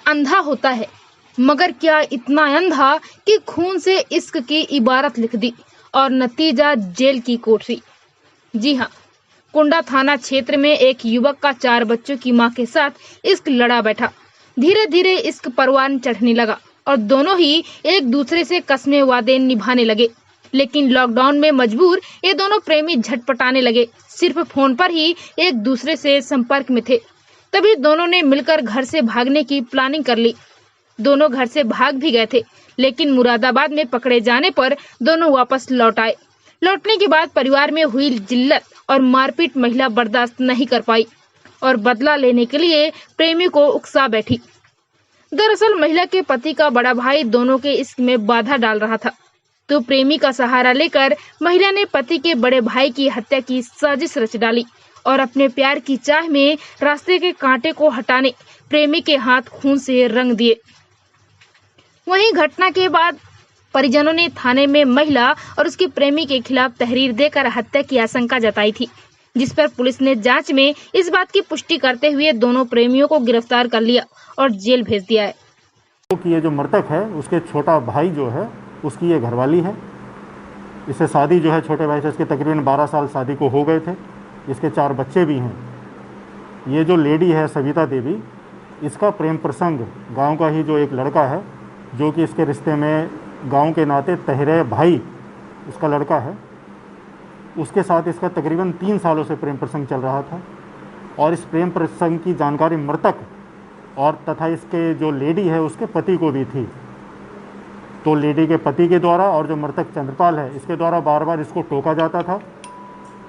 अंधा होता है, मगर क्या इतना अंधा कि खून से इश्क की इबारत लिख दी और नतीजा जेल की कोठरी। जी हाँ, कुंडा थाना क्षेत्र में एक युवक का 4 बच्चों की मां के साथ इश्क लड़ा बैठा। धीरे धीरे इश्क परवान चढ़ने लगा और दोनों ही एक दूसरे से कस्में वादे निभाने लगे। लेकिन लॉकडाउन में मजबूर ये दोनों प्रेमी झटपटाने लगे। सिर्फ फोन पर ही एक दूसरे से संपर्क में थे। तभी दोनों ने मिलकर घर से भागने की प्लानिंग कर ली। दोनों घर से भाग भी गए थे, लेकिन मुरादाबाद में पकड़े जाने पर दोनों वापस लौट आए। लौटने के बाद परिवार में हुई जिल्लत और मारपीट महिला बर्दाश्त नहीं कर पाई और बदला लेने के लिए प्रेमी को उकसा बैठी। दरअसल महिला के पति का बड़ा भाई दोनों के इश्क में बाधा डाल रहा था, तो प्रेमी का सहारा लेकर महिला ने पति के बड़े भाई की हत्या की साजिश रच डाली और अपने प्यार की चाह में रास्ते के कांटे को हटाने प्रेमी के हाथ खून से रंग दिए। वहीं घटना के बाद परिजनों ने थाने में महिला और उसके प्रेमी के खिलाफ तहरीर देकर हत्या की आशंका जताई थी, जिस पर पुलिस ने जांच में इस बात की पुष्टि करते हुए दोनों प्रेमियों को गिरफ्तार कर लिया और जेल भेज दिया है। कि ये जो मृतक है उसके छोटा भाई जो है उसकी ये घरवाली है। इससे शादी जो है छोटे भाई से इसके तकरीबन 12 साल शादी को हो गए थे। इसके 4 बच्चे भी हैं। ये जो लेडी है सविता देवी, इसका प्रेम प्रसंग गांव का ही जो एक लड़का है जो कि इसके रिश्ते में गांव के नाते तहरे भाई उसका लड़का है, उसके साथ इसका तकरीबन 3 सालों से प्रेम प्रसंग चल रहा था। और इस प्रेम प्रसंग की जानकारी मृतक और तथा इसके जो लेडी है उसके पति को भी थी। तो लेडी के पति के द्वारा और जो मृतक चंद्रपाल है इसके द्वारा बार बार इसको टोका जाता था।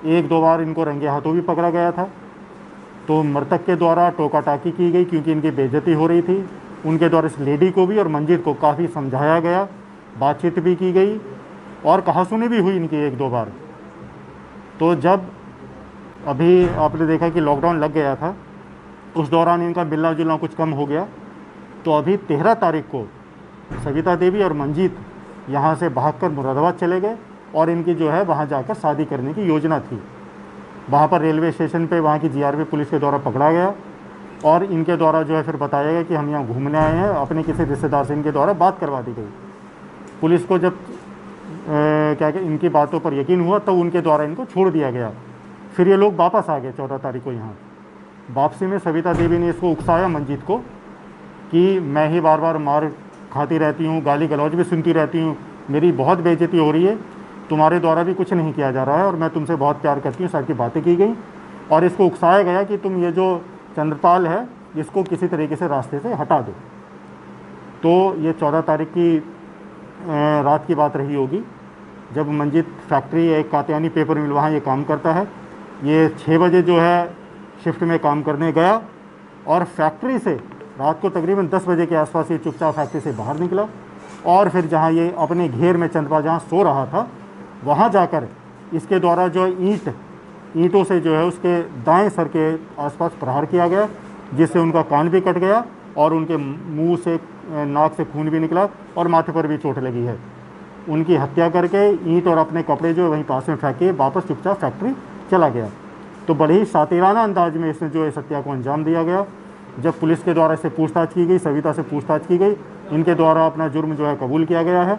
1-2 बार इनको रंगे हाथों भी पकड़ा गया था। तो मृतक के द्वारा टोका टाकी की गई क्योंकि इनकी बेइज्जती हो रही थी। उनके द्वारा इस लेडी को भी और मंजीत को काफ़ी समझाया गया, बातचीत भी की गई और कहासुनी भी हुई इनकी 1-2 बार। तो जब अभी आपने देखा कि लॉकडाउन लग गया था, उस दौरान इनका मिलना जुलना कुछ कम हो गया। तो अभी 13 तारीख को सविता देवी और मंजीत यहाँ से भागकर मुरादाबाद चले गए और इनकी जो है वहाँ जाकर शादी करने की योजना थी। वहाँ पर रेलवे स्टेशन पे वहाँ की जीआरपी पुलिस के द्वारा पकड़ा गया और इनके द्वारा जो है फिर बताया गया कि हम यहाँ घूमने आए हैं। अपने किसी रिश्तेदार से इनके द्वारा बात करवा दी गई। पुलिस को जब इनकी बातों पर यकीन हुआ तो उनके द्वारा इनको छोड़ दिया गया। फिर ये लोग वापस आ गए 14 तारीख को यहाँ। वापसी में सविता देवी ने इसको उकसाया मंजीत को कि मैं ही बार बार मार खाती रहती हूँ, गाली गलौज भी सुनती रहती हूँ, मेरी बहुत बेइज्जती हो रही है, तुम्हारे द्वारा भी कुछ नहीं किया जा रहा है और मैं तुमसे बहुत प्यार करती हूँ। सारी की बातें की गई और इसको उकसाया गया कि तुम ये जो चंद्रपाल है इसको किसी तरीके से रास्ते से हटा दो। तो ये 14 तारीख की रात की बात रही होगी जब मंजीत फैक्ट्री एक कात्यानी पेपर मिल वहाँ ये काम करता है। ये 6 बजे जो है शिफ्ट में काम करने गया और फैक्ट्री से रात को तकरीबन 10 बजे के आसपास ये चुपचाप फैक्ट्री से बाहर निकला और फिर जहाँ ये अपने घेर में चंद्रपाल जहाँ सो रहा था वहाँ जाकर इसके द्वारा जो ईंटों से जो है उसके दाएं सर के आसपास प्रहार किया गया, जिससे उनका कान भी कट गया और उनके मुंह से नाक से खून भी निकला और माथे पर भी चोट लगी है। उनकी हत्या करके ईंट और अपने कपड़े जो वहीं पास में फेंके वापस चुपचाप फैक्ट्री चला गया। तो बड़े ही शातिराना अंदाज में इसने जो इस हत्या को अंजाम दिया गया। जब पुलिस के द्वारा इससे पूछताछ की गई, सविता से पूछताछ की गई, इनके द्वारा अपना जुर्म जो है कबूल किया गया है।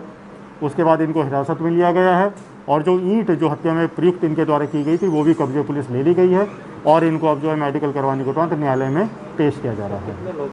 उसके बाद इनको हिरासत में लिया गया है और जो ईंट जो हत्या में प्रयुक्त इनके द्वारा की गई थी वो भी कब्जे पुलिस ले ली गई है और इनको अब जो है मेडिकल करवाने के उपरांत न्यायालय में पेश किया जा रहा है।